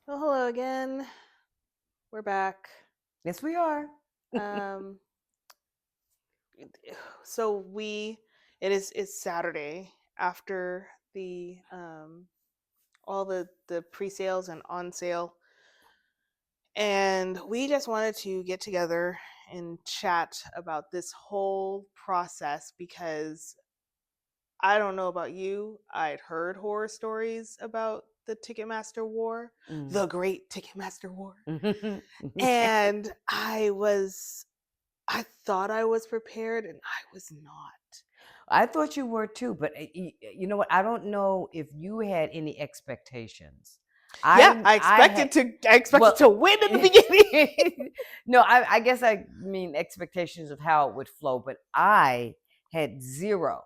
Well, hello again. We're back. Yes, we are. Um, so it's Saturday after the all the pre-sales and on sale, and we just wanted to get together and chat about this whole process because I don't know about you. I'd heard horror stories about the Ticketmaster war, Mm. the Great Ticketmaster War, and I thought I was prepared and I was not. I thought you were too, but you know what? I don't know if you had any expectations. Yeah, I had I expected well, to win in the beginning. no, I guess I mean expectations of how it would flow, but I had zero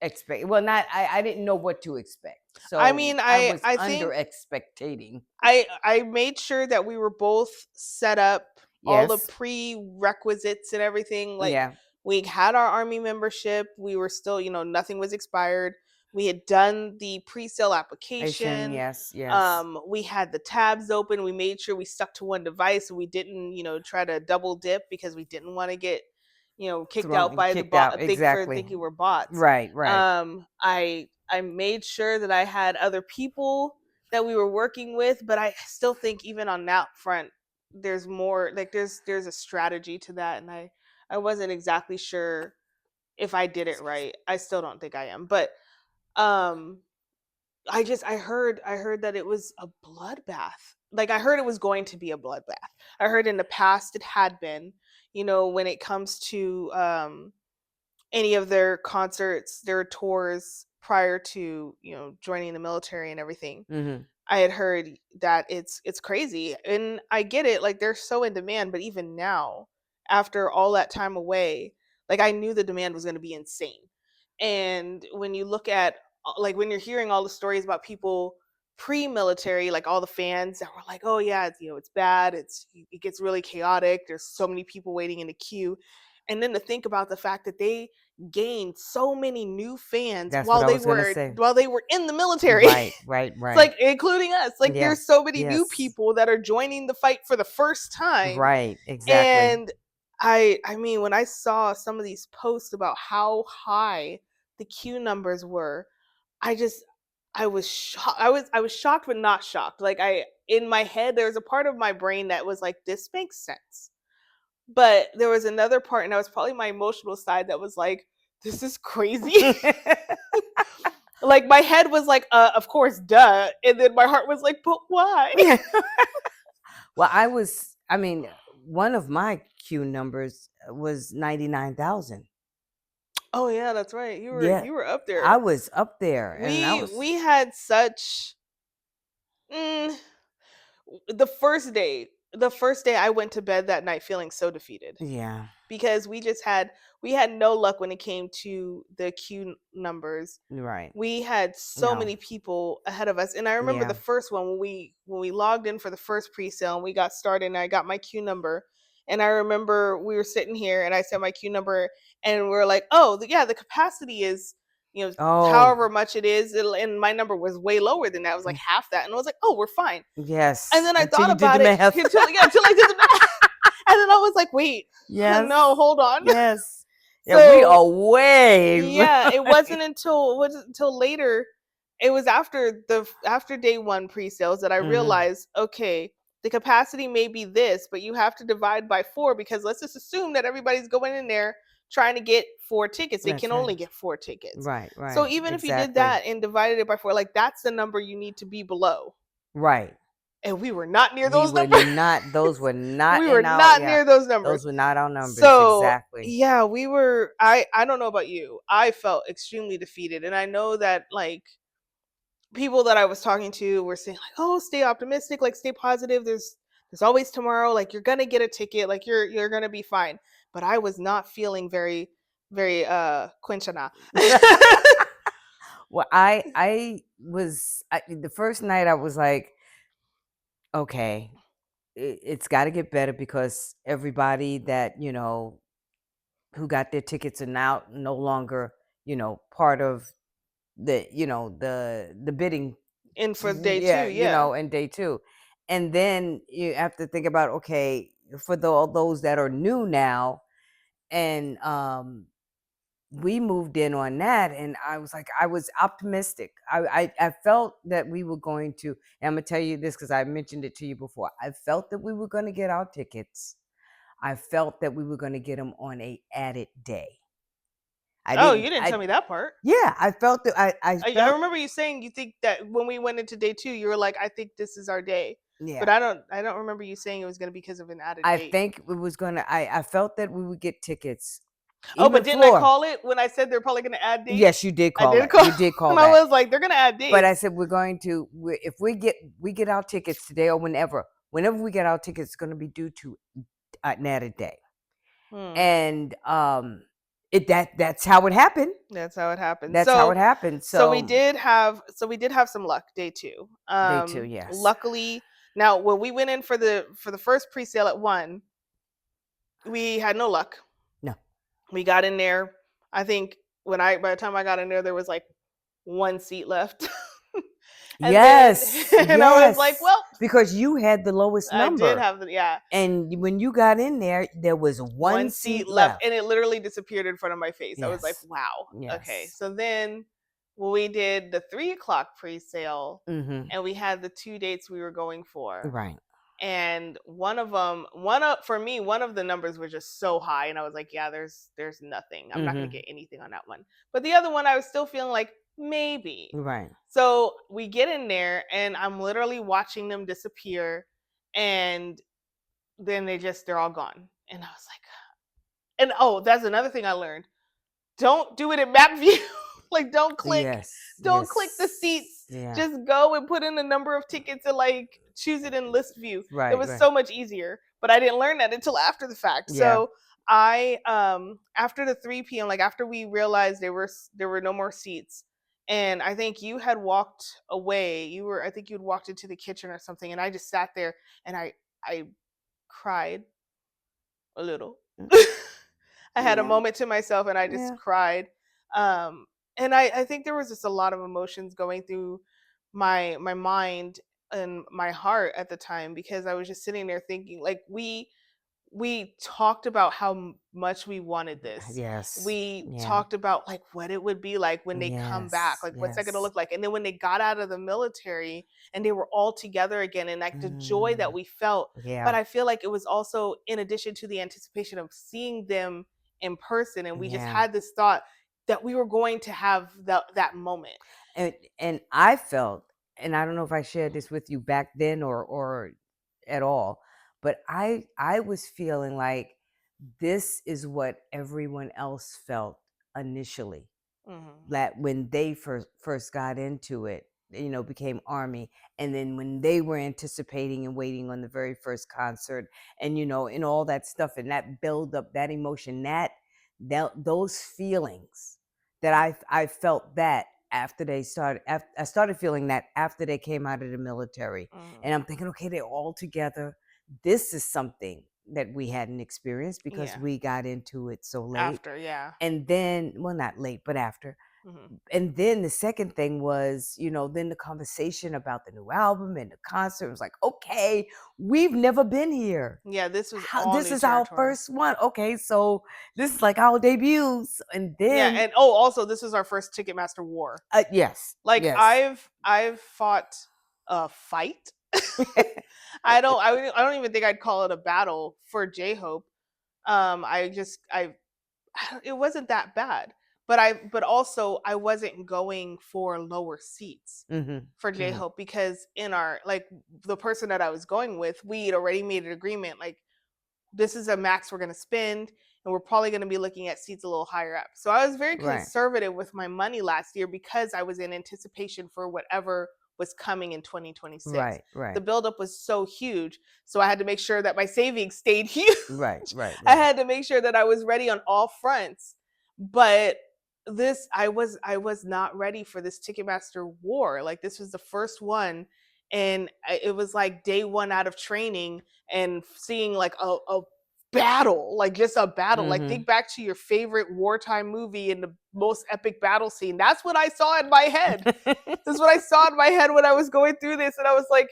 expect. Well, not I didn't know what to expect, I so mean, I I was I under think expectating. I made sure that we were both set up, all the Yes, prerequisites and everything. Like yeah, we had our army membership, we were still, nothing was expired. We had done the pre-sale Asian, application. yes, yes. We had the tabs open. We made sure we stuck to one device and we didn't, try to double dip because we didn't want to get, kicked out Thrown, by the kicked bot out. think for Exactly. thinking we're bots. Right, right. I made sure that I had other people that we were working with, but I still think even on that front there's more, like there's a strategy to that, and I wasn't exactly sure if I did it right. I still don't think I am. But um I heard that it was a bloodbath. Like I heard it was going to be a bloodbath. I heard in the past it had been, when it comes to any of their concerts, their tours prior to, joining the military and everything. Hmm. I had heard that it's crazy. And I get it, like they're so in demand, but even now, after all that time away, like I knew the demand was going to be insane. And when you look at like when you're hearing all the stories about people pre-military, like all the fans that were like, "Oh yeah, it's bad. It gets really chaotic. There's so many people waiting in the queue." And then to think about the fact that they gained so many new fans That's what while I they was gonna were say. while they were in the military. Right, right, It's right. like including us. Like Yes, there's so many new yes. people that are joining the fight for the first time. Right, exactly. And I mean when I saw some of these posts about how high the queue numbers were, I just I was shocked. I was shocked but not shocked. Like I in my head there was a part of my brain that was like this makes sense. But there was another part, and that was probably my emotional side, that was like, this is crazy. Like my head was like, of course, duh. And then my heart was like, but why? Yeah. Well, I mean, one of my Q numbers was 99,000. Oh yeah, that's right. You were Yeah, you were up I there. was up there and I was, We had such mm, the first day I went to bed that night feeling so defeated yeah, because we had no luck when it came to the queue numbers. right. We had so No, many people ahead of us, and I remember the yeah. first one when we logged in for the first pre-sale and we got started and I got my queue number. And I remember we were sitting here and I said my queue number, and we are like, oh yeah, the capacity is, Oh, however much it is. And my number was way lower than that. It was like half that, and I was like, oh, we're fine. And yes. then I Until thought you did the about it math. until I did the math. And then I was like, wait, Yes, no, hold on. yes. Yeah, we So are way. yeah, it wasn't until later. It was after day one pre-sales that I Hmm. realized, okay, the capacity may be this, but you have to divide by four because let's just assume that everybody's going in there trying to get four tickets. They can That's right. only get four tickets. Right, So right. even if you did Exactly. that and divided it by four, like that's the number you need to be below. Right. And we were not near We those were numbers. not, those were not We were in our, not yeah, near those numbers. those were not our numbers. So Exactly. yeah, we were. I don't know about you. I felt extremely defeated, and I know that like people that I was talking to were saying like, "Oh, stay optimistic, like stay positive. There's always tomorrow. Like you're gonna get a ticket. Like you're gonna be fine." But I was not feeling very quinchana. Well, I was the first night I was like, okay, it's got to get better because everybody that who got their tickets are now no longer part of the the bidding. And for day two, Yeah, yeah. and day two. And then you have to think about, okay, for all those that are new now, and we moved in on that, and I was like, I was optimistic. I felt that we were going to, and I'm gonna tell you this because I mentioned it to you before. I felt that we were going to get our tickets. I felt that we were going to get them on a added day. I Oh, didn't. you didn't tell me that part. Yeah, I felt that. I I felt. remember you saying you think that when we went into day 2, you were like, "I think this is our day." But Yeah, I don't remember you saying it was gonna be because of an added I date. think it was gonna. I felt that we would get tickets, Oh, but even didn't I floor. call it when I said they're probably gonna add Yes, dates? you did I call did it. call You did call and I that. was like, "They're gonna add But I dates." said we're going to. If we get our tickets today or whenever we get our tickets, it's going to be due to an added day, Hmm. and that's how it happened. That's how it happened. That's how So it happened. so we So did have so we did have some luck day 2. day two, yes, Luckily, now when we went in for the first presale at 1, we had no luck. no, We got in there. I think by the time I got in there was like 1 seat left. And then yes, and I was like, yes, "Well, because you had the lowest I did number, have the yeah, and when you got in there was 1 one seat seat left," left. and it literally disappeared in front of my face. I was like, Yes, "Wow, okay." yes, So then we did the 3 o'clock pre-sale, mm-hmm. and we had the 2 dates we were going for. Right, And one of them, one of for me, one of the numbers was just so high, and I was like, "Yeah, there's nothing. I'm not gonna mm-hmm. get anything on that one." But the other one, I was still feeling like maybe. Right, So we get in there, and I'm literally watching them disappear, and then they're all gone. And I was like, and oh, that's another thing I learned. Don't do it in map view. Like yes, don't click the yes, seats. yeah, Just go and put in the number of tickets and like choose it in list view. It right, was right, so much easier. But I didn't learn that until after the fact. yeah, So I after the 3 p.m., like after we realized there were no more seats, and I think you had walked away. I think you'd walked into the kitchen or something, and I just sat there and I cried a little. mm, I had a yeah, moment to myself and I just yeah, cried. Um, and I think there was just a lot of emotions going through my mind and my heart at the time because I was just sitting there thinking like we talked about how much we wanted this. yes, We yeah, talked about like what it would be like when they come back, yes, like what's that going to yes, look like. And then when they got out of the military and they were all together again and like the joy that mm, we felt. But yeah, I feel like it was also in addition to the anticipation of seeing them in person, and we just yeah. had this thought that we were going to have that moment. And I felt, and I don't know if I shared this with you back then or at all, but I was feeling like this is what everyone else felt initially, Hmm. that when they first got into it, became army, and then when they were anticipating and waiting on the very first concert, and and all that stuff, and that build up, that emotion, that those feelings, that I felt that after they started, I started feeling that after they came out of the military, and Hmm. I'm thinking, okay, they're all together. This is something that we hadn't experienced because Yeah. we got into it so late. After, yeah. And then, well, not late, but after. Hmm. And then the second thing was, then the conversation about the new album and the concert was like, okay, we've never been here. Yeah, this was all This new is our territory. first one. Okay, so this is like our debuts. And Yeah, then, and oh, also this was our first Ticketmaster war. yes, Like yes. I've fought a fight. I don't even think I'd call it a battle for J Hope. I just it wasn't that bad. But also I wasn't going for lower seats Hmm. for J Hmm. Hope because in our like the person that I was going with, we had already made an agreement like this is a max we're going to spend, and we're probably going to be looking at seats a little higher up. So I was very Right, conservative with my money last year because I was in anticipation for whatever was coming in 2026. right, right, The buildup was so huge, so I had to make sure that my savings stayed huge. right, right, I right. had to make sure that I was ready on all fronts. But this I was not ready for this Ticketmaster war. Like this was the first one, and it was like day 1 out of training and seeing like a battle, like just a battle. Like Hmm. think back to your favorite wartime movie and the most epic battle scene. That's what I saw in my head. This is what I saw in my head when I was going through this, and I was like,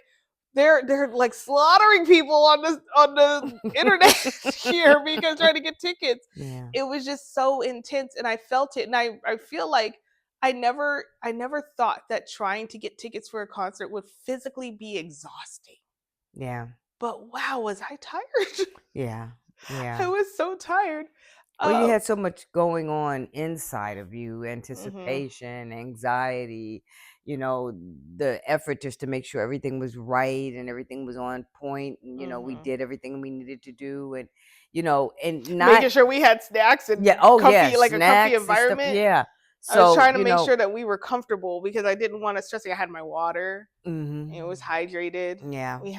they're like slaughtering people on the internet here because trying to get tickets. Yeah. It was just so intense, and I felt it, and I feel like I never thought that trying to get tickets for a concert would physically be exhausting. Yeah. But wow, was I tired? Yeah. I Yeah. was so tired. Well, you Uh, had so much going on inside of you, mhm, anticipation, anxiety, the effort just to make sure everything was right and everything was on point, and we mhm. did everything we needed to do, and and not. Making sure we had snacks Yeah, and oh yeah, comfy, like a comfy snacks and stuff. environment. Yeah. I was So, trying to make sure that we were comfortable because I didn't want to stress. I had my water. It was mhm. hydrated. Yeah, We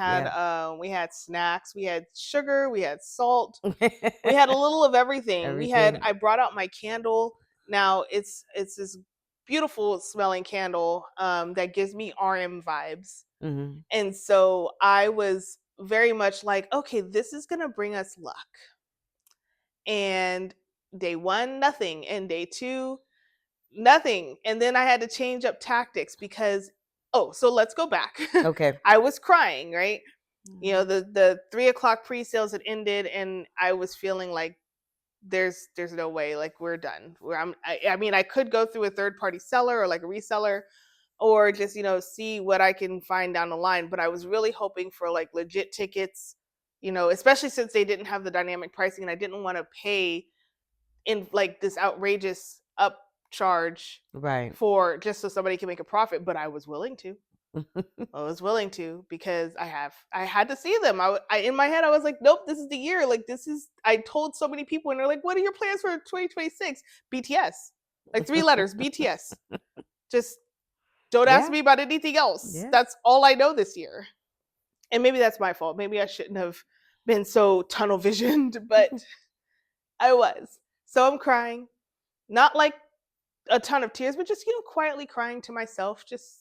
had snacks. We had sugar. We had salt. We had a little of everything. everything. I brought out my candle. Now it's this beautiful smelling candle that gives me RM vibes. Mhm. And so I was very much like, okay, this is gonna bring us luck. And day one, nothing. And day two, nothing. And then I had to change up tactics because, oh, so let's go back. Okay. I was crying, right? Mhm. The 3 o'clock pre-sales had ended, and I was feeling like there's no way, like we're done. I mean, I could go through a third party seller or like a reseller, or just see what I can find down the line. But I was really hoping for like legit tickets, especially since they didn't have the dynamic pricing, and I didn't want to pay in like this outrageous upcharge Right. for just so somebody can make a profit. But I was willing to. I was willing to because I had to see them. In my head I was like, nope, this is the year. Like this is. I told so many people, and they're like, what are your plans for 2026? BTS, like 3 letters, BTS. Just don't ask Yeah. me about anything else. Yeah. That's all I know this year. And maybe that's my fault. Maybe I shouldn't have been so tunnel visioned, but I was. So I'm crying, not like a ton of tears, but just quietly crying to myself, just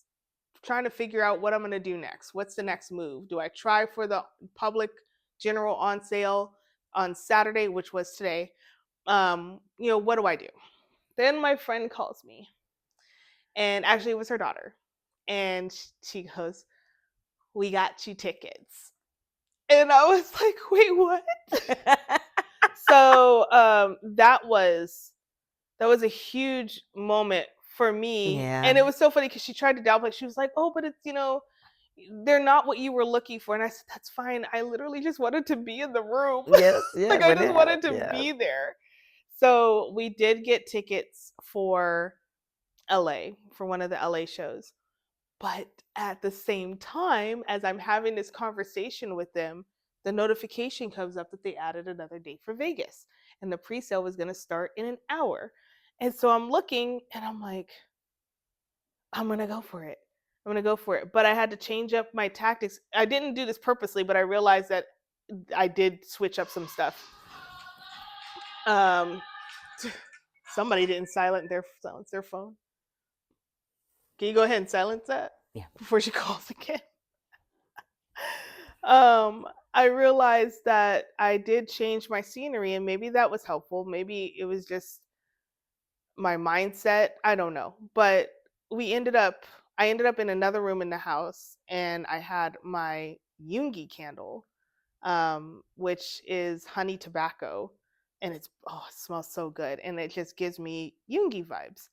trying to figure out what I'm going to do next. What's the next move? Do I try for the public general on sale on Saturday, which was today? What do I do? Then my friend calls me, and actually it was her daughter, and she goes, "We got you tickets." And I was like, "Wait, what?" So that was a huge moment for me, Yeah. and it was so funny because she tried to downplay. She was like, "Oh, but it's they're not what you were looking for." And I said, "That's fine. I literally just wanted to be in the room. Yes, yeah, Like I but just it wanted helped, to yeah. be there." So we did get tickets for LA for one of the LA shows. But at the same time, as I'm having this conversation with them, the notification comes up that they added another date for Vegas, and the pre-sale was going to start in an hour. And so I'm looking, and I'm like, I'm going to go for it. I'm going to go for it. But I had to change up my tactics. I didn't do this purposely, but I realized that I did switch up some stuff. Um, somebody didn't silence their phone. Can you go ahead and silence that Yeah. before she calls again? I realized that I did change my scenery, and maybe that was helpful. Maybe it was just my mindset. I don't know. But I ended up in another room in the house, and I had my Yungi candle, which is honey tobacco, and it smells so good, and it just gives me Yungi vibes.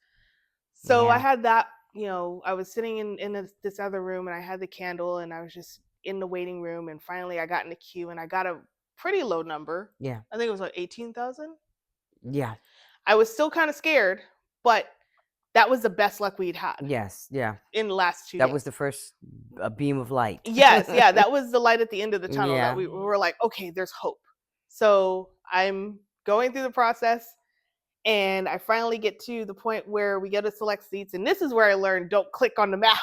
So I Yeah. had that, I was sitting in this other room, and I had the candle, and I was just in the waiting room, and finally I got in the queue, and I got a pretty low number. Yeah. I think it was like 18,000. Yeah. I was still kind of scared, but that was the best luck we'd had Yes, yeah. in the last 2 That was days. the first, beam of light. Yes, yeah, that was the light at the end of the tunnel that Yeah. we were like, okay, there's hope. So I'm going through the process, and I finally get to the point where we get to select seats, and this is where I learned don't click on the map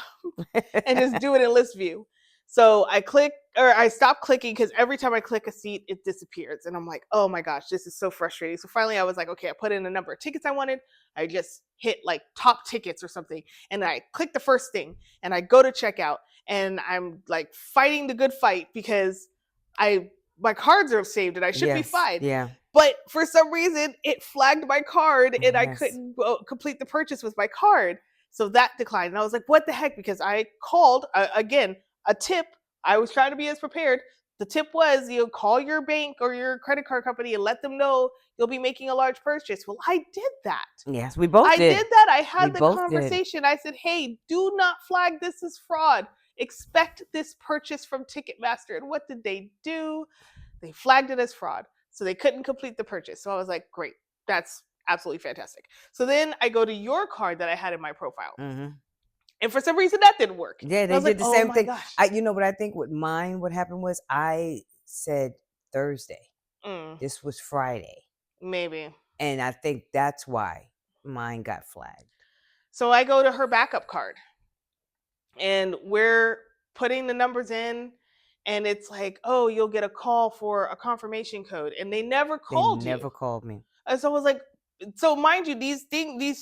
and just do it in list view. So I stop clicking because every time I click a seat, it disappears. And I'm like, oh my gosh, this is so frustrating. So finally I was like, okay, I put in the number of tickets I wanted. I just hit like top tickets or something. And I click the first thing, and I go to checkout, and I'm like fighting the good fight because my cards are saved and I should be Yes, fine. yeah. But for some reason, it flagged my card, and I Yes. couldn't complete the purchase with my card. So that declined. And I was like, what the heck? Because I called, again, a tip. I was trying to be as prepared. The tip was you call your bank or your credit card company and let them know you'll be making a large purchase. Well, I did that. Yes, we both I did. did that. I We had the both did. conversation. I said, hey, do not flag this as fraud. Expect this purchase from Ticketmaster. And what did they do? They flagged it as fraud. So they couldn't complete the purchase. So I was like, great. That's absolutely fantastic. So then I go to your card that I had in my profile. Mhm. And for some reason that didn't work. Yeah, And I they was like, did the oh same my thing. gosh. What I think with mine, what happened was I said Thursday. Mm, This was Friday. maybe. And I think that's why mine got flagged. So I go to her backup card and we're putting the numbers in and it's like, oh, you'll get a call for a confirmation code. And they never They called you. never called me. And so I was like, so mind you, these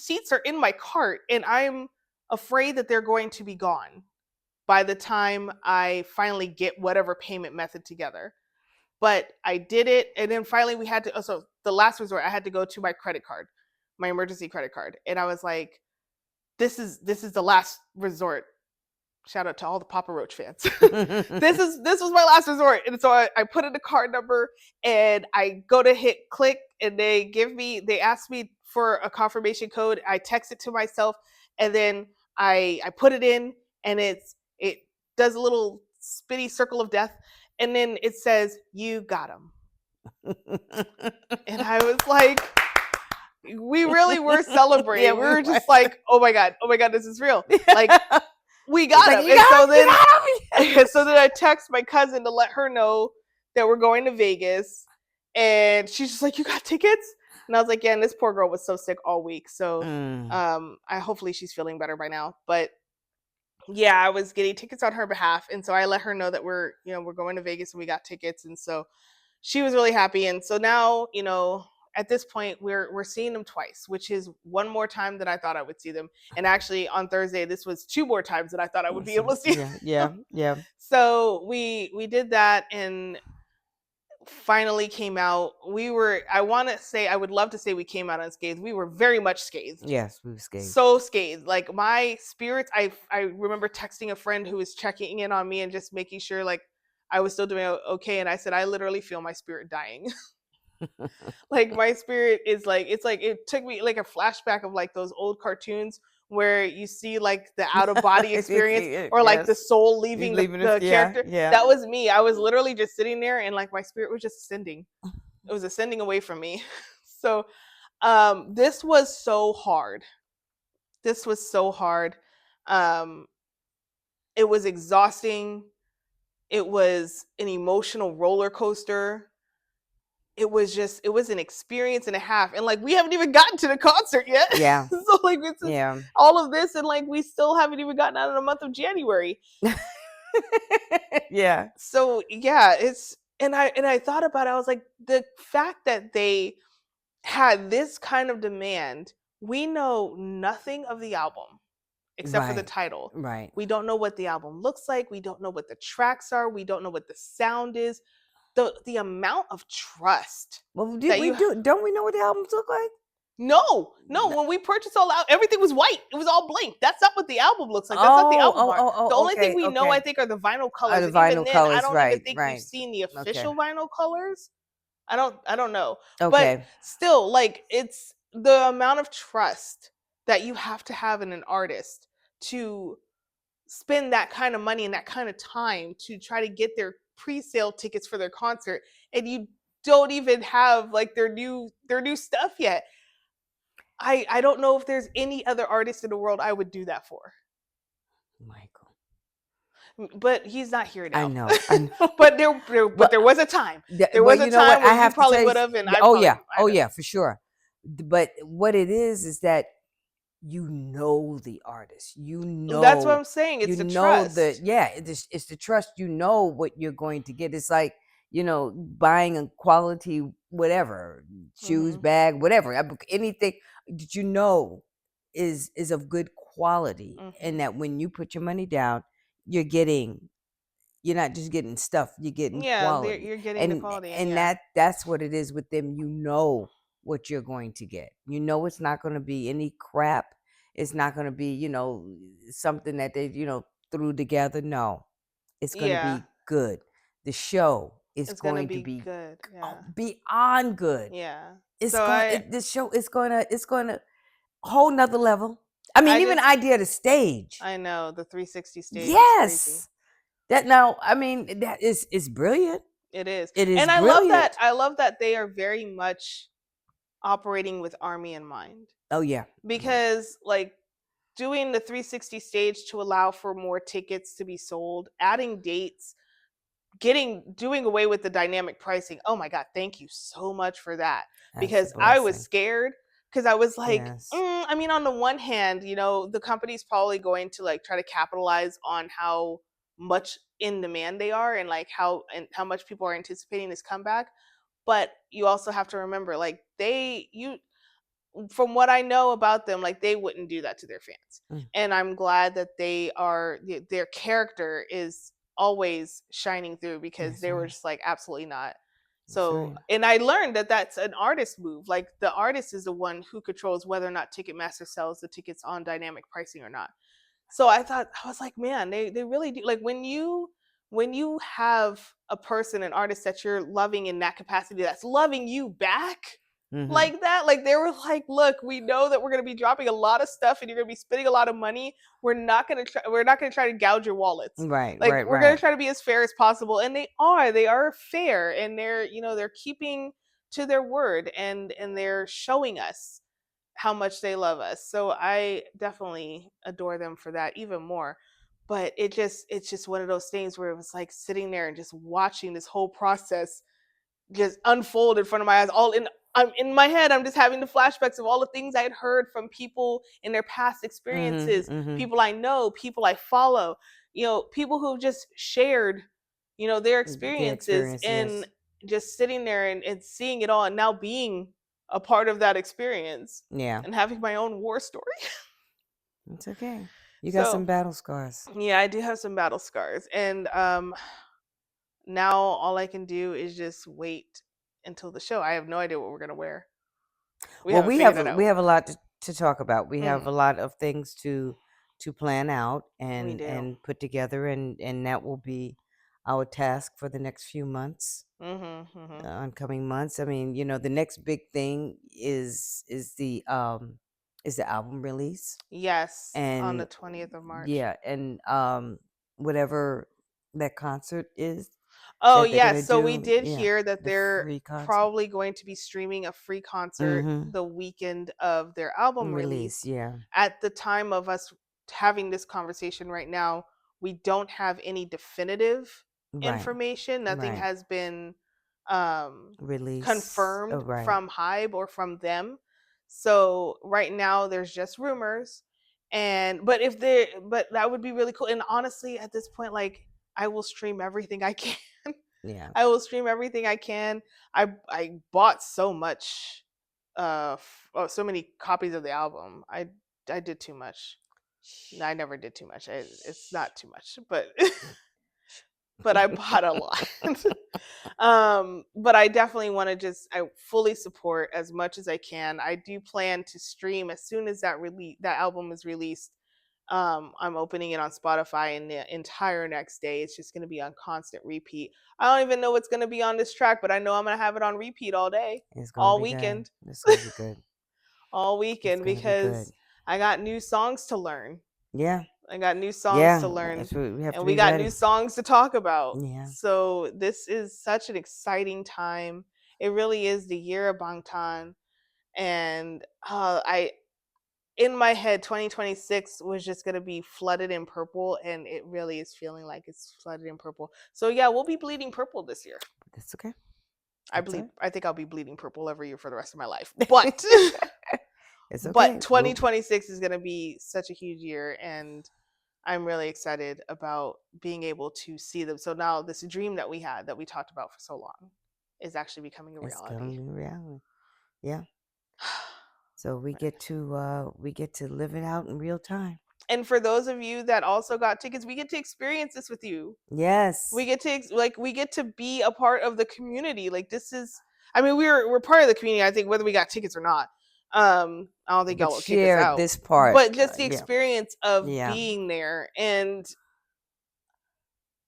seats are in my cart, and I'm afraid that they're going to be gone by the time I finally get whatever payment method together. But I did it, and then finally we had to. So the last resort, I had to go to my credit card, my emergency credit card, and I was like, this is the last resort. Shout out to all the Papa Roach fans. This was my last resort. And so I put in the card number and I go to hit click and they ask me for a confirmation code. I text it to myself and then I put it in and it does a little spitty circle of death and then it says you got him. And I was like, we really were Yeah, celebrating. We we were were. just like, oh my god, this is real. Like we It's got like him. you And got so him, you then got him. so then I text my cousin to let her know that we're going to Vegas. And she's just like, you got tickets? And I was like, yeah, and this poor girl was so sick all week. So Mm, I hopefully she's feeling better by now. But yeah, I was getting tickets on her behalf. And so I let her know that we're going to Vegas and we got tickets. And so she was really happy. And so now, at this point we're seeing them twice, which is one more time than I thought I would see them. And actually on Thursday, this was two more times that I thought I would be able to see yeah, them. yeah, yeah. So we did that and finally came out. I want to say, I would love to say we came out unscathed. We were very much scathed. Yes, we were scathed. So scathed. Like my spirits, I remember texting a friend who was checking in on me and just making sure like I was still doing okay. And I said, I literally feel my spirit dying. Like my spirit is like, it's like it took me like a flashback of like those old cartoons where you see like the out of body experience or like the Yes. soul You leaving the, leaving us? the Yeah, character. yeah. That was me. I was literally just sitting there and like my spirit was just ascending. It was ascending away from me. So this was so hard. This was so hard. Um it was exhausting. It was an emotional roller coaster. It was an experience and a half. And like we haven't even gotten to the concert yet. Yeah, So like this is yeah. all of this and like we still haven't even gotten out of the month of January. Yeah. So yeah, it's and I thought about it, I was like, the fact that they had this kind of demand, we know nothing of the album except for the Right, title. right. We don't know what the album looks like. We don't know what the tracks are. We don't know what the sound is. The amount of trust Well, did that we you do? Don't we know what the albums look like? no, when we purchased all out, everything was white. It was all blank. That's not what the album looks like. That's not the Oh, album oh, art. oh, The oh. only thing Okay, we know, I okay. think, are the vinyl colors. The And even vinyl then, I colors, don't even right, think we've right. seen the Okay, official vinyl colors. I don't know. But okay. still, like it's the amount of trust that you have to have in an artist to spend that kind of money and that kind of time to try to get their pre-sale tickets for their concert and you don't even have like their new stuff yet. I don't know if there's any other artist in the world I would do that for. Michael, But he's not here I now. know, I know. But Well, there was a time. There well, was a you know what? time where I you have to probably tell you. would have and I Oh probably yeah, might oh have. yeah, for sure. But what it is that you know the artist. That's what I'm saying. It's the The trust. yeah, it's the trust. You know what you're going to get. It's like, buying a quality whatever, shoes, Mhm. bag, whatever, anything that is of good quality, and Mhm. that when you put your money down, you're getting you're not just getting stuff, you're getting Yeah, quality. you're getting the And quality and and yeah. that's what it is with them. You know what you're going to get. You know it's not going to be any crap. It's not going to be, something that they, threw together. No. It's going to Yeah. be good. The show is It's gonna going to be be good. Yeah. beyond good. Yeah. It's So going. This show is going to whole nother level. I I mean, even just the idea of the stage. I know the 360 stage is crazy. Yes, that now. I mean, that is brilliant. It is. It is And brilliant. I love that they are very much operating with Army in mind. Oh yeah, yeah. Because like doing the 360 stage to allow for more tickets to be sold, adding dates, doing away with the dynamic pricing. Oh my god, thank you so much for that. That's a Because I was blessing. scared because I was like, Yes. I mean, on the one hand, the company's probably going to like try to capitalize on how much in demand they are and like how much people are anticipating this comeback. But you also have to remember, like from what I know about them, like they wouldn't do that to their fans. Mm, And I'm glad that their character is always shining through because that's they were right. just like absolutely not. That's So, right. and I learned that that's an artist move. Like the artist is the one who controls whether or not Ticketmaster sells the tickets on dynamic pricing or not. So I was like, man, they really do. Like when you have a person, an artist that you're loving in that capacity, that's loving you back Hmm. like that. Like they were like, look, we know that we're gonna be dropping a lot of stuff and you're gonna be spending a lot of money. We're not gonna try to gouge your wallets. Right. Like Right. we're gonna Right. try to be as fair as possible. And they are fair and they're keeping to their word and they're showing us how much they love us. So I definitely adore them for that even more. But it's just one of those things where it was like sitting there and just watching this whole process just unfold in front of my eyes. I'm in my head. I'm just having the flashbacks of all the things I had heard from people in their past Hmm. experiences, Hmm. people I know, people I follow, people who've just shared, their The experiences experience. and Yes. just sitting there and seeing it all and now being a part of that experience Yeah. and having my own war story. It's okay. You got some So battle scars. yeah, I do have some battle scars. And now all I can do is just wait until the show. I have no idea what we're gonna wear. We Well, haven't figured it we out. have a lot to talk about. We have a Mm, lot of things to plan out we do. and put together, and that will be our task for the next few months, Mhm. Mhm. oncoming months. I mean, the next big thing is the album release, Yes, on the and 20th of March. yeah, and whatever that concert is Oh, that they're gonna yes. So we do, did yeah, hear that the they're free concert. probably going to be streaming a free concert Mm-hmm. the weekend of their album Release, release. yeah, At the time of us having this conversation right now, we don't have any definitive right, information. Nothing right. has been um, Release. Oh, confirmed right. from Hybe or from them. So right now there's just rumors. But that would be really cool. And honestly, at this point, like I will stream everything I can. Yeah. I will stream everything I can. I bought so much, so many copies of the album. I did too much. No, Shh. I never did too much. It's Shh. not too much, but Shh. but I bought a lot. But I definitely want to I fully support as much as I can. I do plan to stream as soon as that album is released. I'm opening it on Spotify and the entire next day. It's just gonna be on constant repeat. I don't even know what's gonna be on this track, but I know I'm gonna have it on repeat all day, It's gonna all be good. weekend, It's gonna be good. all It's weekend gonna be good. because I got new songs to learn. Yeah. I got new songs to Yeah. learn That's what we have and to we be got new ready. songs to talk about. Yeah. So this is such an exciting time. It really is the year of Bangtan. And I in my head 2026 was just going to be flooded in purple and it really is feeling like it's flooded in purple. So yeah, we'll be bleeding purple this year. That's okay. I That's believe all I think I'll be bleeding purple every year for the rest of my life. right. It's But okay. We'll 2026 is going to be such a huge year and I'm really excited about being able to see them. So now this dream that we had that we talked about for so long is actually becoming a it's reality. coming to reality. Yeah. So we get to live it out in real time. And for those of you that also got tickets, we get to experience this with you. We Yes. get to we get to be a part of the community. Like this is I mean we're part of the community I think whether we got tickets or not. I don't think But y'all will kick us share out. this part. But just the Yeah. experience of Yeah. being there and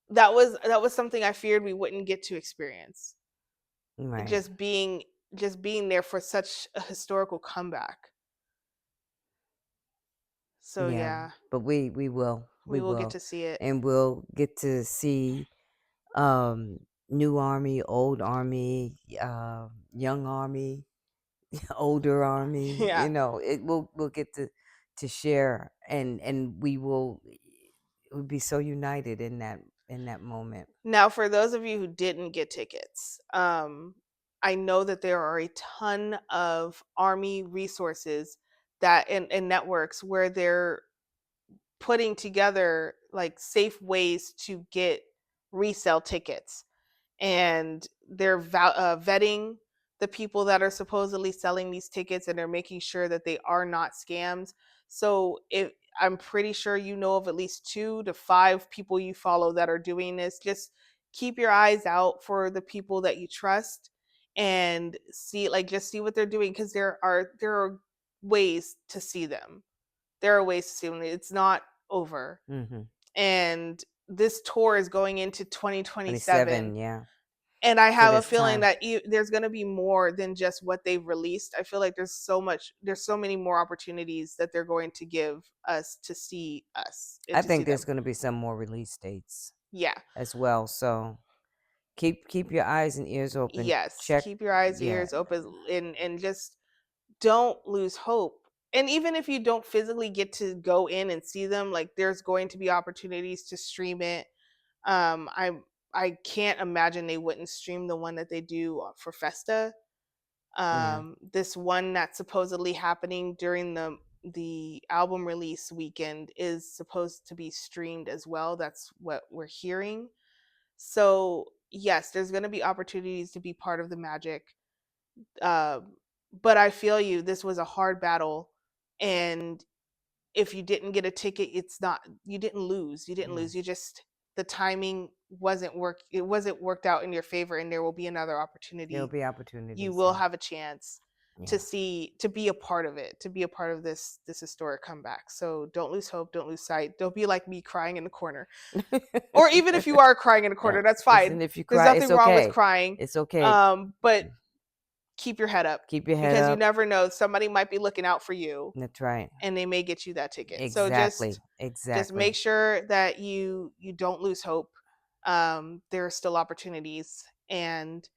that was something I feared we wouldn't get to experience. Right. Just being just being there for such a historical comeback. So Yeah. yeah, But we will. We we will get will. to see it. And we'll get to see um new army, old army, young army, older army, Yeah. it we'll get to share, and we'll be so united in that moment. Now, for those of you who didn't get tickets, I know that there are a ton of army resources that and networks where they're putting together like safe ways to get resale tickets, and they're vetting the people that are supposedly selling these tickets, and they're making sure that they are not scams. So if I'm pretty sure you know of at least 2 to 5 people you follow that are doing this. Just keep your eyes out for the people that you trust and see, like, just see what they're doing, because there are ways to see them. There are ways to see them. It's not over. Mhm. And this tour is going into 27, 2027, yeah. and I So have a there's feeling time. that there's going to be more than just what they've released. I feel like there's so many more opportunities that they're going to give us to see us and I to see think there's them. going to be some more release dates Yeah. as well. So keep your eyes and ears open. Yes. Check. Keep your eyes, Yeah. ears open, and just don't lose hope. And even if you don't physically get to go in and see them, like, there's going to be opportunities to stream it. I can't imagine they wouldn't stream the one that they do for Festa. Yeah. This one that's supposedly happening during the album release weekend is supposed to be streamed as well. That's what we're hearing. So yes, there's going to be opportunities to be part of the magic. Um, but I feel you. This was a hard battle, and if you didn't get a ticket, it's not, you didn't lose. You didn't Yeah. lose. You just, the timing wasn't worked out in your favor, and there will be another There'll opportunity. be You opportunities. will Yeah. have a chance Yeah. to be a part of it, to be a part of this historic comeback. So don't lose hope, don't lose sight. Don't be like me crying in the corner. Or even if you are crying in a corner, that's fine. Listen, if you There's cry, it's nothing wrong with okay. crying. It's okay. But keep your head up, Keep your head because you up. never know, somebody might be looking out for you, That's right. and they may get you that ticket. So Exactly. just make Exactly. sure that you don't lose hope. There are still opportunities, and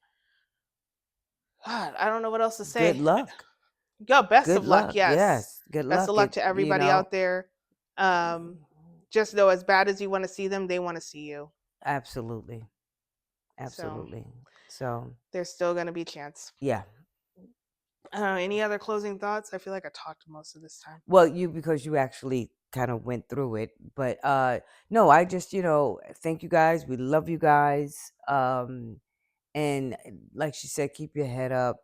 God, I don't know what else to Good say. luck. Yeah, best Good of luck. luck. Yes, Yes. Good best of luck. luck to everybody out there. Um, just know, as bad as you want to see them, they want to see you. Absolutely. So Absolutely. So, there's still going to be a chance. yeah. Any other closing thoughts? I feel like I talked most of this time. Well, because you actually kind of went through it, but no, I just, thank you guys. We love you guys. And like she said, keep your head up.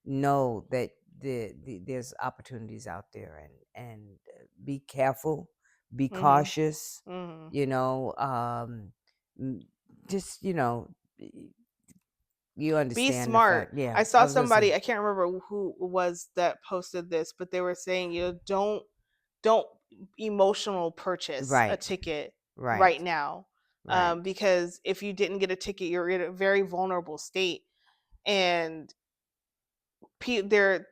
Know that there's opportunities out there, and be careful, be Mhm. cautious. Mhm. You know, m- just you Be understand the smart. fact. Yeah, I I saw was gonna say. somebody, I can't remember who it was that posted this, but they were saying, don't emotional purchase a Right, ticket right, right now. right. Because if you didn't get a ticket, you're in a very vulnerable state. And pe- there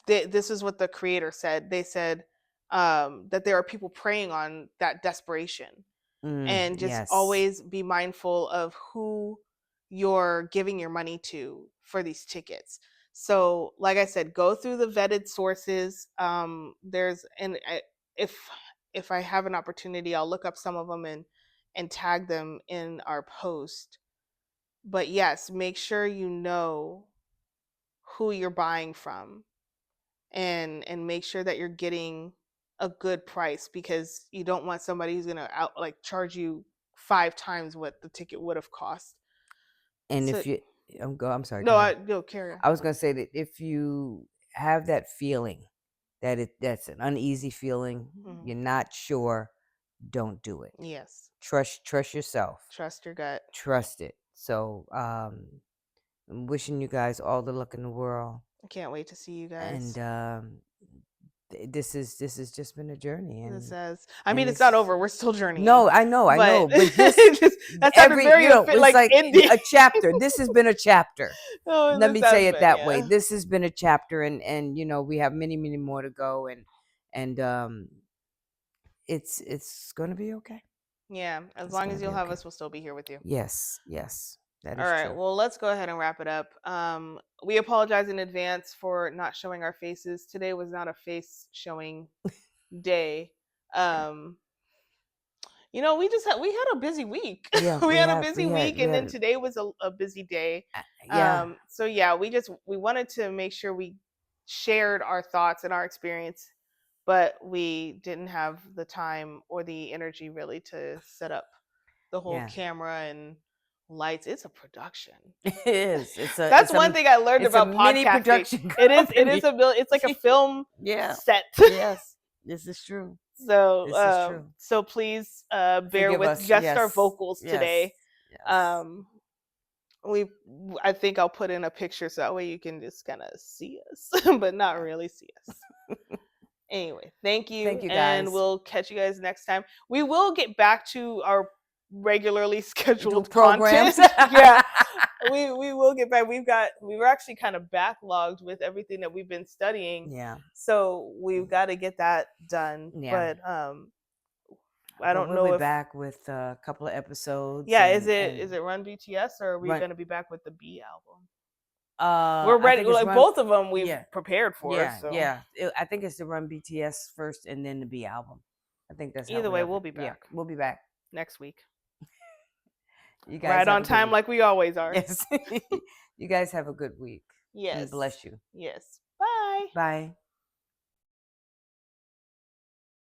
this is what the creator said. They said that there are people preying on that desperation, and just Yes. always be mindful of who you're giving your money to for these tickets. So like I said, go through the vetted sources. There's and I, if if I have an opportunity, I'll look up some of them and tag them in our post. But yes, make sure you know who you're buying from, and make sure that you're getting a good price, because you don't want somebody who's going to out like charge you 5 times what the ticket would have cost. And So if you, I'm sorry. Go no, ahead. no, carry on. I was gonna say that if you have that feeling that's an uneasy feeling, Mhm. you're not sure, don't do it. Yes, Trust yourself. trust your gut. Trust it. So I'm wishing you guys all the luck in the world, I can't wait to see you and guys. this has just been a journey, It and says, I mean, and it's not it's over. We're still journeying, no, I but know, but this that sounded every very it's like like ending. a chapter. This has been a chapter. Oh, Let this me has say it been, that way. yeah. This has been a chapter, and we have many, many more to go, and it's going to be okay. Yeah, as It's long going as to you'll be have okay. us, we'll still be here with you. Yes, yes, that All is right, true. well, let's go ahead and wrap it up. We apologize in advance for not showing our faces. Today was not a face showing day. Um, we had a busy week. Yeah, We we had a have busy week, we and then had today was a busy day. yeah, So yeah, we wanted to make sure we shared our thoughts and our experience, but we didn't have the time or the energy really to set up the whole yeah. camera and lights. It's a production. It is. That's one thing I learned It's a about mini podcasting. production It is company. it's like a film Yeah. set. Yes. This is true. So This is true. so please bear Forgive with us. just our Yes. vocals Yes. today. Yes. Um we I think I'll put in a picture so that way you can just kind of see us, but not Yeah. really see us. Anyway, thank you, Thank you and guys. we'll catch you guys next time. We will get back to our regularly Do scheduled programs. content. Yeah, we will get back. We were actually kind of backlogged with everything that we've been studying, Yeah. so we've got to get that done. Yeah. But I But don't we'll be know if back with a couple of episodes yeah, is and it Run BTS, or are we run. going to be back with the B album? We're I ready. think it's Like run. both of them, we've Yeah. prepared for. Yeah. So Yeah. I think it's the Run BTS first and then the B album. I think that's how either we way, have we'll it. be Yeah. back We'll be back. next week, You guys right have on a good time, week. like we always are. Yes. You guys have a good week and Yes, bless you. yes. Bye. Bye.